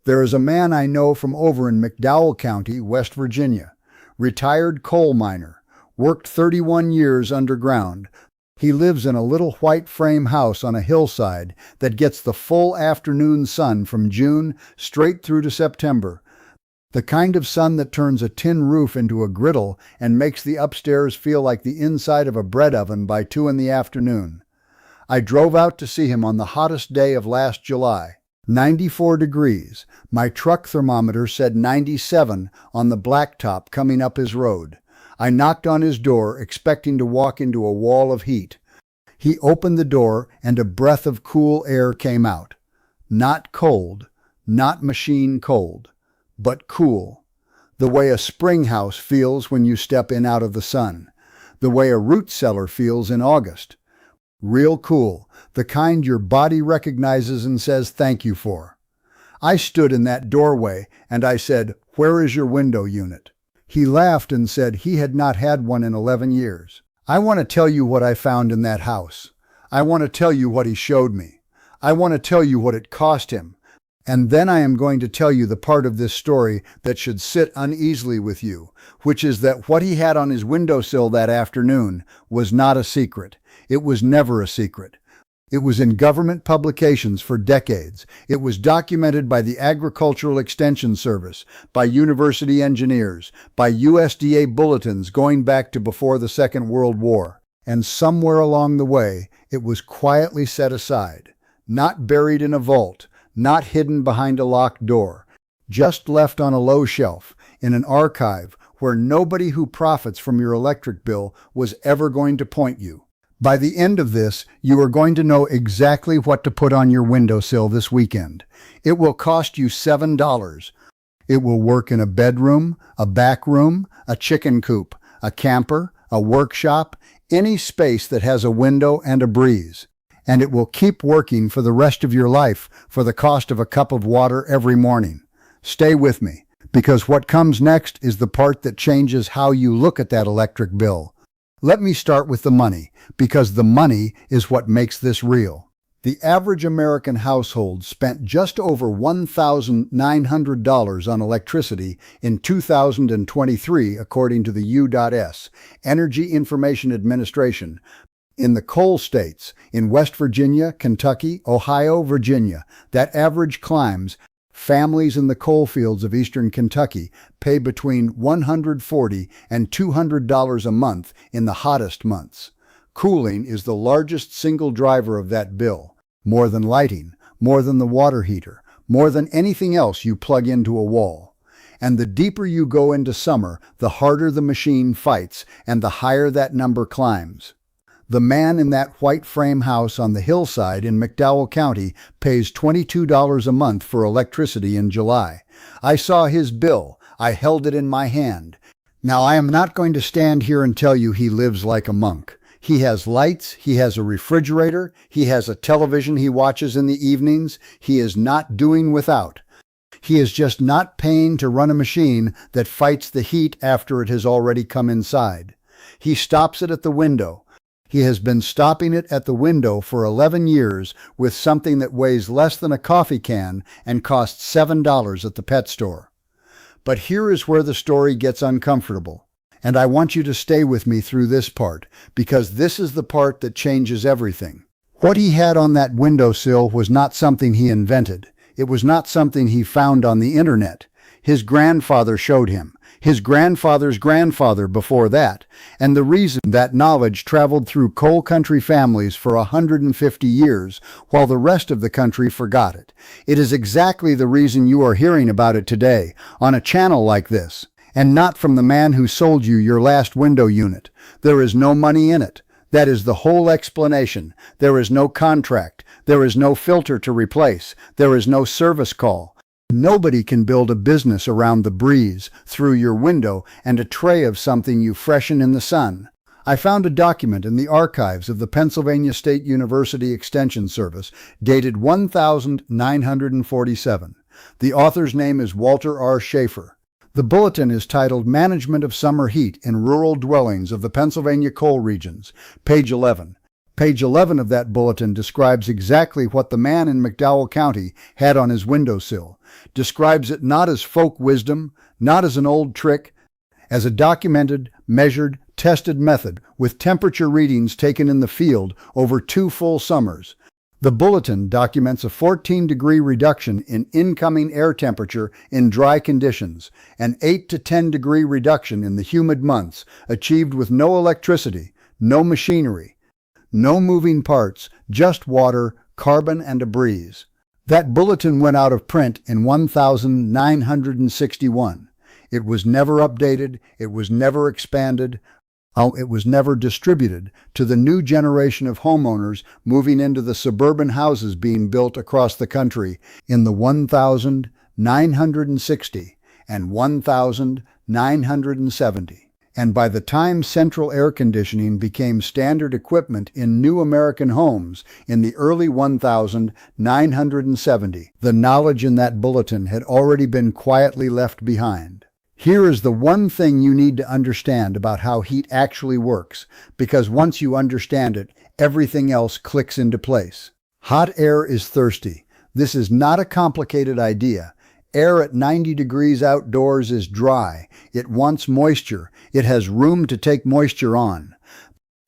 There is a man I know from over in McDowell County, West Virginia. Retired coal miner. Worked 31 years underground. He lives in a little white frame house on a hillside that gets the full afternoon sun from June straight through to September. The kind of sun that turns a tin roof into a griddle and makes the upstairs feel like the inside of a bread oven by 2 in the afternoon. I drove out to see him on the hottest day of last July. 94 degrees. My truck thermometer said 97 on the blacktop coming up his road. I knocked on his door, expecting to walk into a wall of heat. He opened the door, and a breath of cool air came out. Not cold, not machine cold, but cool. The way a spring house feels when you step in out of the sun. The way a root cellar feels in August. Real cool, the kind your body recognizes and says thank you for. I stood in that doorway, and I said, "Where is your window unit?" He laughed and said he had not had one in 11 years. I want to tell you what I found in that house. I want to tell you what he showed me. I want to tell you what it cost him. And then I am going to tell you the part of this story that should sit uneasily with you, which is that what he had on his windowsill that afternoon was not a secret. It was never a secret. It was in government publications for decades. It was documented by the Agricultural Extension Service, by university engineers, by USDA bulletins going back to before the Second World War. And somewhere along the way, it was quietly set aside, not buried in a vault, not hidden behind a locked door, just left on a low shelf in an archive where nobody who profits from your electric bill was ever going to point you. By the end of this, you are going to know exactly what to put on your windowsill this weekend. It will cost you $7. It will work in a bedroom, a back room, a chicken coop, a camper, a workshop, any space that has a window and a breeze. And it will keep working for the rest of your life for the cost of a cup of water every morning. Stay with me, because what comes next is the part that changes how you look at that electric bill. Let me start with the money, because the money is what makes this real. The average American household spent just over $1,900 on electricity in 2023, according to the U.S. Energy Information Administration. In the coal states, in West Virginia, Kentucky, Ohio, Virginia, that average climbs. Families in the coal fields of eastern Kentucky pay between $140 and $200 a month in the hottest months. Cooling is the largest single driver of that bill, more than lighting, more than the water heater, more than anything else you plug into a wall. And the deeper you go into summer, the harder the machine fights and the higher that number climbs. The man in that white frame house on the hillside in McDowell County pays $22 a month for electricity in July. I saw his bill. I held it in my hand. Now, I am not going to stand here and tell you he lives like a monk. He has lights, he has a refrigerator, he has a television he watches in the evenings. He is not doing without. He is just not paying to run a machine that fights the heat after it has already come inside. He stops it at the window. He has been stopping it at the window for 11 years with something that weighs less than a coffee can and costs $7 at the pet store. But here is where the story gets uncomfortable. And I want you to stay with me through this part, because this is the part that changes everything. What he had on that windowsill was not something he invented. It was not something he found on the internet. His grandfather showed him. His grandfather's grandfather before that, and the reason that knowledge traveled through coal country families for 150 years while the rest of the country forgot it. It is exactly the reason you are hearing about it today on a channel like this, and not from the man who sold you your last window unit. There is no money in it. That is the whole explanation. There is no contract. There is no filter to replace. There is no service call. Nobody can build a business around the breeze, through your window, and a tray of something you freshen in the sun. I found a document in the archives of the Pennsylvania State University Extension Service dated 1947. The author's name is Walter R. Schaefer. The bulletin is titled Management of Summer Heat in Rural Dwellings of the Pennsylvania Coal Regions, page 11. Page 11 of that bulletin describes exactly what the man in McDowell County had on his windowsill, describes it not as folk wisdom, not as an old trick, as a documented, measured, tested method with temperature readings taken in the field over 2 full summers. The bulletin documents a 14-degree reduction in incoming air temperature in dry conditions, an 8 to 10-degree reduction in the humid months, achieved with no electricity, no machinery, no moving parts, just water, carbon, and a breeze. That bulletin went out of print in 1961. It was never updated, it was never expanded, it was never distributed to the new generation of homeowners moving into the suburban houses being built across the country in the 1960 and 1970. And by the time central air conditioning became standard equipment in new American homes in the early 1970, the knowledge in that bulletin had already been quietly left behind. Here is the one thing you need to understand about how heat actually works, because once you understand it, everything else clicks into place. Hot air is thirsty. This is not a complicated idea. Air at 90 degrees outdoors is dry. It wants moisture. It has room to take moisture on.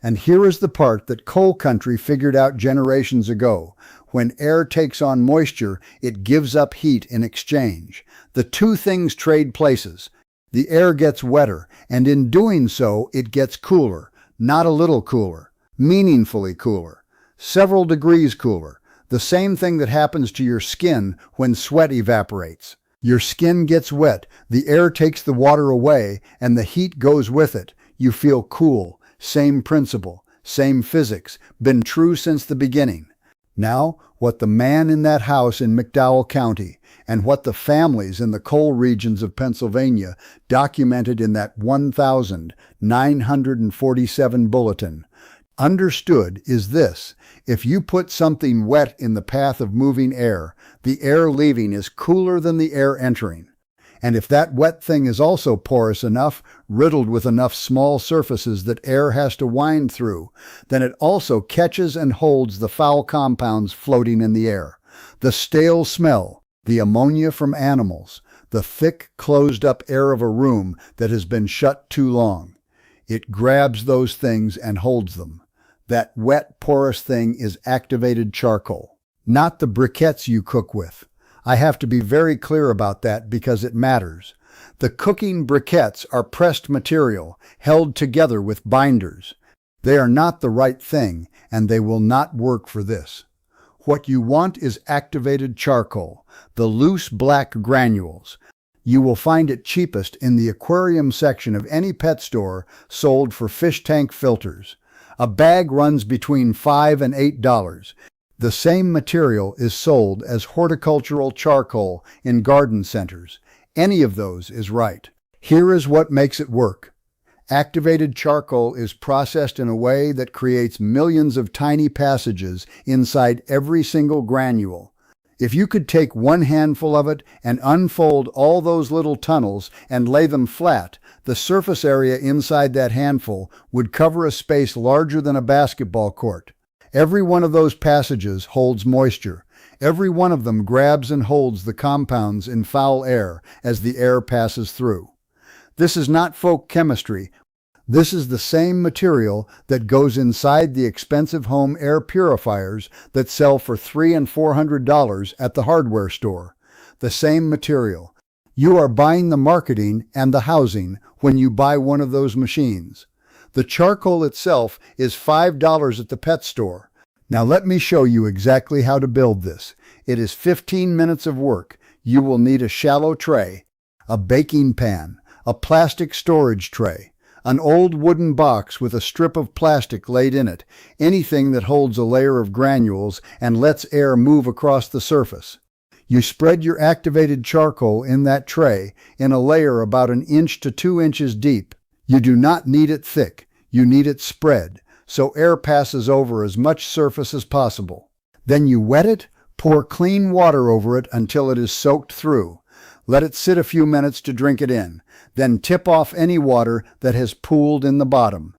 And here is the part that coal country figured out generations ago. When air takes on moisture, it gives up heat in exchange. The two things trade places. The air gets wetter, and in doing so, it gets cooler. Not a little cooler. Meaningfully cooler. Several degrees cooler. The same thing that happens to your skin when sweat evaporates. Your skin gets wet, the air takes the water away, and the heat goes with it. You feel cool. Same principle, same physics, been true since the beginning. Now, what the man in that house in McDowell County and what the families in the coal regions of Pennsylvania documented in that 1947 bulletin understood is this: if you put something wet in the path of moving air, the air leaving is cooler than the air entering. And if that wet thing is also porous enough, riddled with enough small surfaces that air has to wind through, then it also catches and holds the foul compounds floating in the air. The stale smell, the ammonia from animals, the thick, closed-up air of a room that has been shut too long. It grabs those things and holds them. That wet, porous thing is activated charcoal, not the briquettes you cook with. I have to be very clear about that because it matters. The cooking briquettes are pressed material, held together with binders. They are not the right thing, and they will not work for this. What you want is activated charcoal, the loose black granules. You will find it cheapest in the aquarium section of any pet store sold for fish tank filters. A bag runs between $5 and $8. The same material is sold as horticultural charcoal in garden centers. Any of those is right. Here is what makes it work. Activated charcoal is processed in a way that creates millions of tiny passages inside every single granule. If you could take one handful of it and unfold all those little tunnels and lay them flat, the surface area inside that handful would cover a space larger than a basketball court. Every one of those passages holds moisture. Every one of them grabs and holds the compounds in foul air as the air passes through. This is not folk chemistry. This is the same material that goes inside the expensive home air purifiers that sell for $300 and $400 at the hardware store. The same material. You are buying the marketing and the housing when you buy one of those machines. The charcoal itself is $5 at the pet store. Now let me show you exactly how to build this. It is 15 minutes of work. You will need a shallow tray, a baking pan, a plastic storage tray, an old wooden box with a strip of plastic laid in it, anything that holds a layer of granules and lets air move across the surface. You spread your activated charcoal in that tray in a layer about 1 inch to 2 inches deep. You do not need it thick. You need it spread, so air passes over as much surface as possible. Then you wet it, pour clean water over it until it is soaked through. Let it sit a few minutes to drink it in. Then tip off any water that has pooled in the bottom.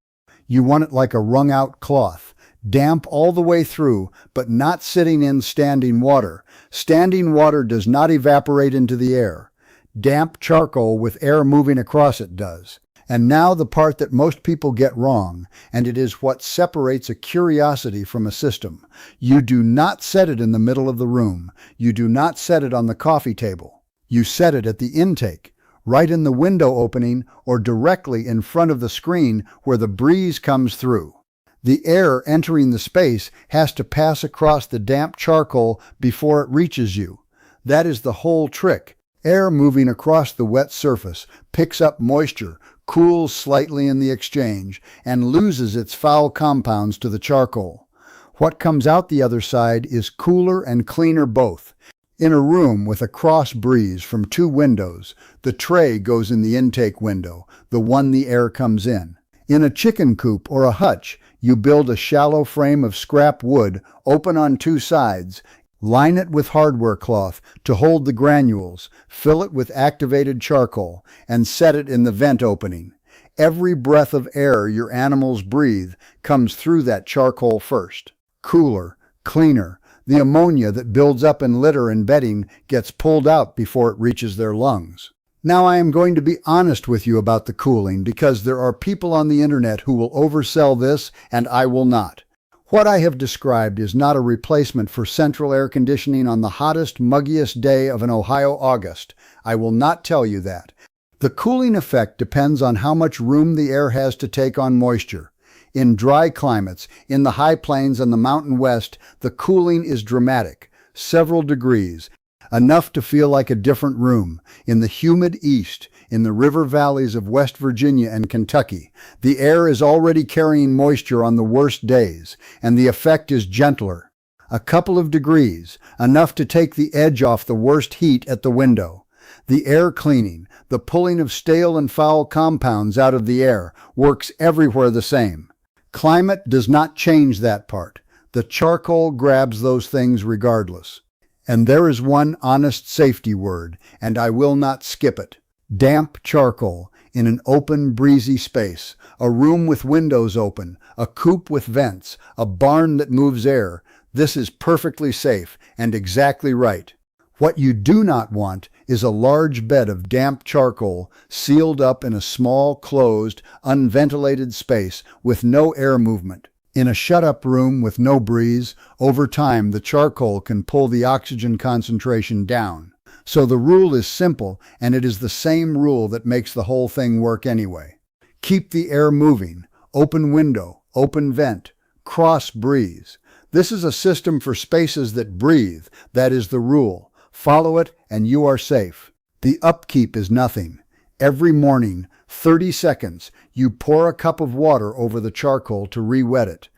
You want it like a wrung-out cloth. Damp all the way through, but not sitting in standing water. Standing water does not evaporate into the air. Damp charcoal with air moving across it does. And now the part that most people get wrong, and it is what separates a curiosity from a system. You do not set it in the middle of the room. You do not set it on the coffee table. You set it at the intake, right in the window opening or directly in front of the screen where the breeze comes through. The air entering the space has to pass across the damp charcoal before it reaches you. That is the whole trick. Air moving across the wet surface picks up moisture, cools slightly in the exchange, and loses its foul compounds to the charcoal. What comes out the other side is cooler and cleaner both. In a room with a cross breeze from two windows, the tray goes in the intake window, the one the air comes in. In a chicken coop or a hutch, you build a shallow frame of scrap wood, open on two sides, line it with hardware cloth to hold the granules, fill it with activated charcoal, and set it in the vent opening. Every breath of air your animals breathe comes through that charcoal first. Cooler, cleaner, the ammonia that builds up in litter and bedding gets pulled out before it reaches their lungs. Now I am going to be honest with you about the cooling because there are people on the internet who will oversell this and I will not. What I have described is not a replacement for central air conditioning on the hottest, muggiest day of an Ohio August. I will not tell you that. The cooling effect depends on how much room the air has to take on moisture. In dry climates, in the high plains and the mountain west, the cooling is dramatic, several degrees, enough to feel like a different room. In the humid east, in the river valleys of West Virginia and Kentucky, the air is already carrying moisture on the worst days, and the effect is gentler. A couple of degrees, enough to take the edge off the worst heat at the window. The air cleaning, the pulling of stale and foul compounds out of the air, works everywhere the same. Climate does not change that part. The charcoal grabs those things regardless. And there is one honest safety word, and I will not skip it. Damp charcoal in an open, breezy space, a room with windows open, a coop with vents, a barn that moves air. This is perfectly safe and exactly right. What you do not want is a large bed of damp charcoal sealed up in a small, closed, unventilated space with no air movement. In a shut-up room with no breeze, over time the charcoal can pull the oxygen concentration down. So the rule is simple, and it is the same rule that makes the whole thing work anyway. Keep the air moving. Open window, open vent, cross breeze. This is a system for spaces that breathe. That is the rule. Follow it and you are safe. The upkeep is nothing. Every morning, 30 seconds, you pour a cup of water over the charcoal to re-wet it.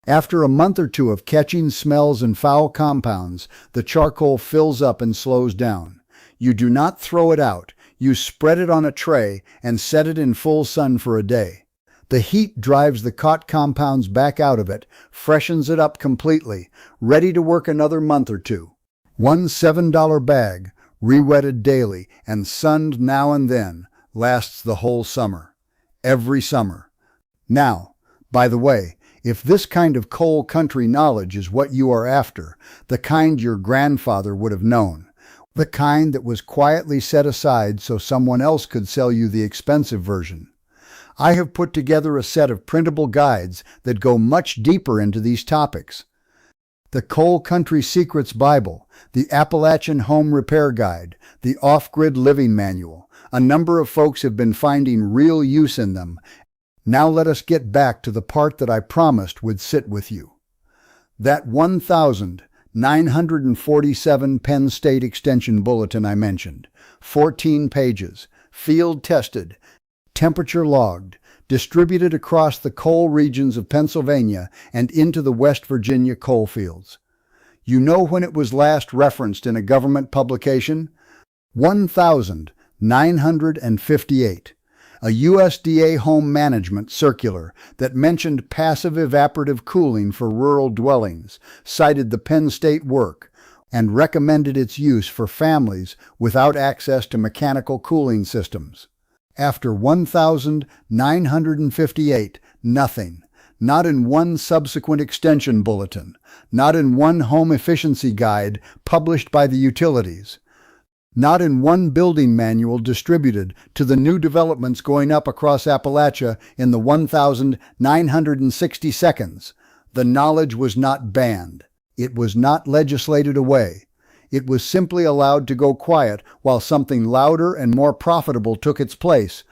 After a month or two of catching smells and foul compounds, the charcoal fills up and slows down. You do not throw it out. You spread it on a tray and set it in full sun for a day. The heat drives the caught compounds back out of it, freshens it up completely, ready to work another month or two. One $7 bag, re-wetted daily and sunned now and then, lasts the whole summer. Every summer. Now, by the way, if this kind of coal country knowledge is what you are after, the kind your grandfather would have known, the kind that was quietly set aside so someone else could sell you the expensive version, I have put together a set of printable guides that go much deeper into these topics. The Coal Country Secrets Bible, the Appalachian Home Repair Guide, the Off-Grid Living Manual. A number of folks have been finding real use in them. Now let us get back to the part that I promised would sit with you. That 1,947 Penn State Extension Bulletin I mentioned, 14 pages, field tested, temperature logged, distributed across the coal regions of Pennsylvania and into the West Virginia coal fields. You know when it was last referenced in a government publication? 1,958. A USDA home management circular that mentioned passive evaporative cooling for rural dwellings, cited the Penn State work, and recommended its use for families without access to mechanical cooling systems. After 1,958, nothing. not in one subsequent extension bulletin, not in one home efficiency guide published by the utilities, not in one building manual distributed to the new developments going up across Appalachia in the 1,960 seconds. The knowledge was not banned. It was not legislated away. It was simply allowed to go quiet while something louder and more profitable took its place.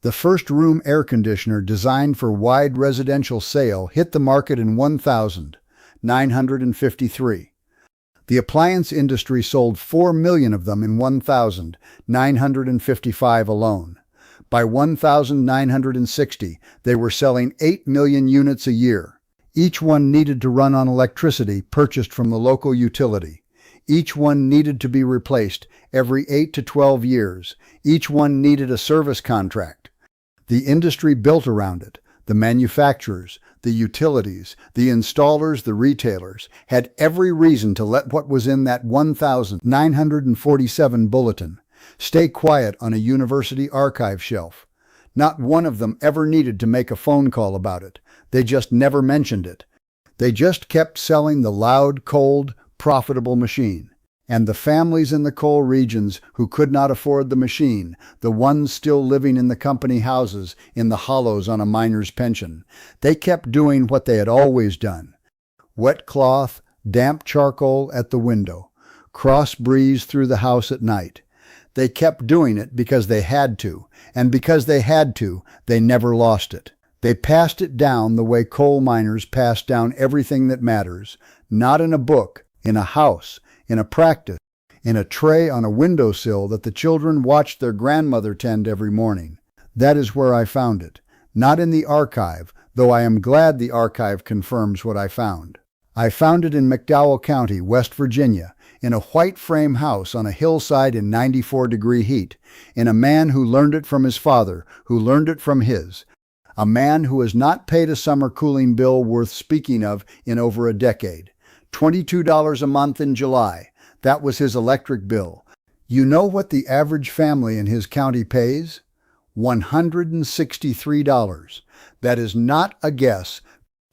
The first room air conditioner designed for wide residential sale hit the market in 1,953. The appliance industry sold 4 million of them in 1,955 alone. By 1,960, they were selling 8 million units a year. Each one needed to run on electricity purchased from the local utility. Each one needed to be replaced every 8 to 12 years. Each one needed a service contract. The industry built around it. The manufacturers, the utilities, the installers, the retailers had every reason to let what was in that 1,947 bulletin stay quiet on a university archive shelf. Not one of them ever needed to make a phone call about it. They just never mentioned it. They just kept selling the loud, cold, profitable machine. And the families in the coal regions who could not afford the machine, the ones still living in the company houses in the hollows on a miner's pension, they kept doing what they had always done. Wet cloth, damp charcoal at the window, cross breeze through the house at night. They kept doing it because they had to, and because they had to, they never lost it. They passed it down the way coal miners pass down everything that matters, not in a book, in a house, in a practice, in a tray on a windowsill that the children watched their grandmother tend every morning. That is where I found it, not in the archive, though I am glad the archive confirms what I found. I found it in McDowell County, West Virginia, in a white frame house on a hillside in 94-degree heat, in a man who learned it from his father, who learned it from his, a man who has not paid a summer cooling bill worth speaking of in over a decade. $22 a month in July. That was his electric bill. You know what the average family in his county pays? $163. That is not a guess.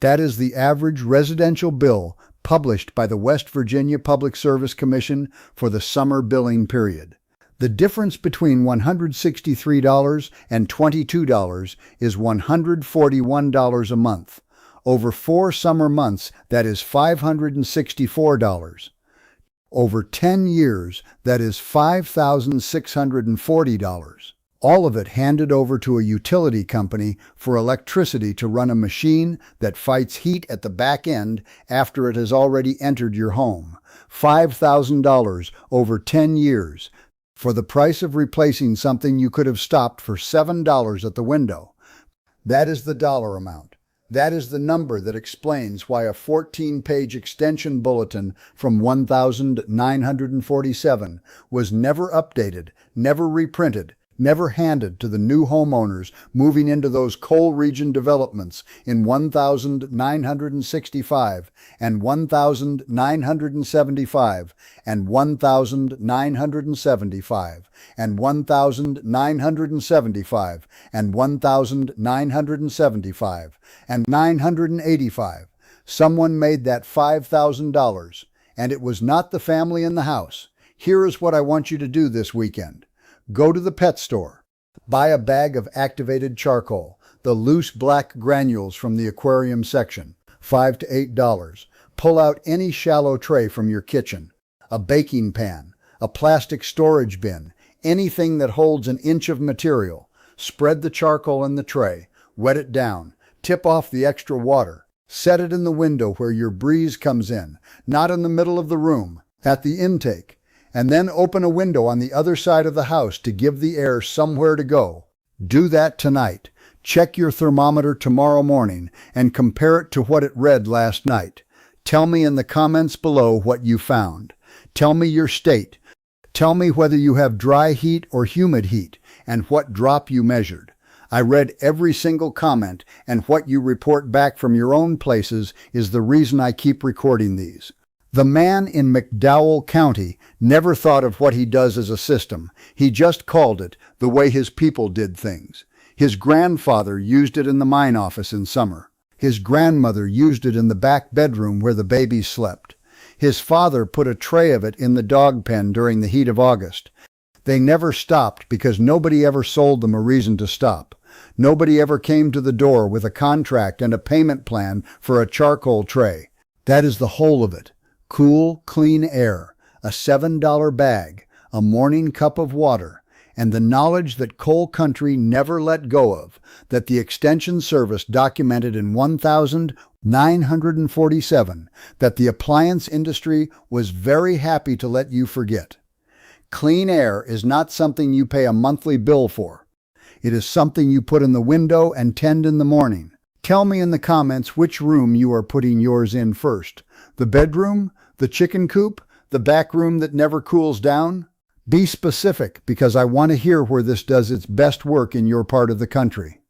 That is the average residential bill published by the West Virginia Public Service Commission for the summer billing period. The difference between $163 and $22 is $141 a month. Over 4 summer months, that is $564. Over 10 years, that is $5,640. All of it handed over to a utility company for electricity to run a machine that fights heat at the back end after it has already entered your home. $5,000 over 10 years for the price of replacing something you could have stopped for $7 at the window. That is the dollar amount. That is the number that explains why a 14-page extension bulletin from 1,947 was never updated, never reprinted, never handed to the new homeowners moving into those coal region developments in 1,965 and 1,975 and 1,975 and 1,975 and 1,975 and 985. Someone made that $5,000, and it was not the family in the house. Here is what I want you to do this weekend. Go to the pet store. Buy a bag of activated charcoal, the loose black granules from the aquarium section, $5 to $8. Pull out any shallow tray from your kitchen, a baking pan, a plastic storage bin, anything that holds an inch of material. Spread the charcoal in the tray, wet it down, tip off the extra water. Set it in the window where your breeze comes in, not in the middle of the room, at the intake. And then open a window on the other side of the house to give the air somewhere to go. Do that tonight. Check your thermometer tomorrow morning and compare it to what it read last night. Tell me in the comments below what you found. Tell me your state. Tell me whether you have dry heat or humid heat and what drop you measured. I read every single comment, and what you report back from your own places is the reason I keep recording these. The man in McDowell County never thought of what he does as a system. He just called it the way his people did things. His grandfather used it in the mine office in summer. His grandmother used it in the back bedroom where the babies slept. His father put a tray of it in the dog pen during the heat of August. They never stopped because nobody ever sold them a reason to stop. Nobody ever came to the door with a contract and a payment plan for a charcoal tray. That is the whole of it. Cool, clean air, a $7 bag, a morning cup of water, and the knowledge that coal country never let go of, that the Extension Service documented in 1947, that the appliance industry was very happy to let you forget. Clean air is not something you pay a monthly bill for. It is something you put in the window and tend in the morning. Tell me in the comments which room you are putting yours in first. The bedroom? The chicken coop? The back room that never cools down? Be specific, because I want to hear where this does its best work in your part of the country.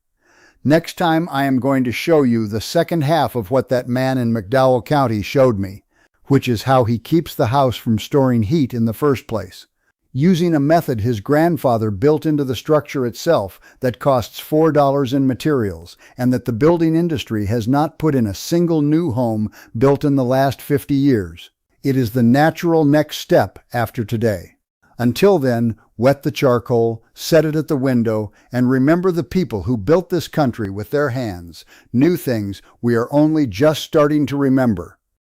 Next time I am going to show you the second half of what that man in McDowell County showed me, which is how he keeps the house from storing heat in the first place, using a method his grandfather built into the structure itself that costs $4 in materials, and that the building industry has not put in a single new home built in the last 50 years. It is the natural next step after today. Until then, wet the charcoal, set it at the window, and remember the people who built this country with their hands, new things we are only just starting to remember.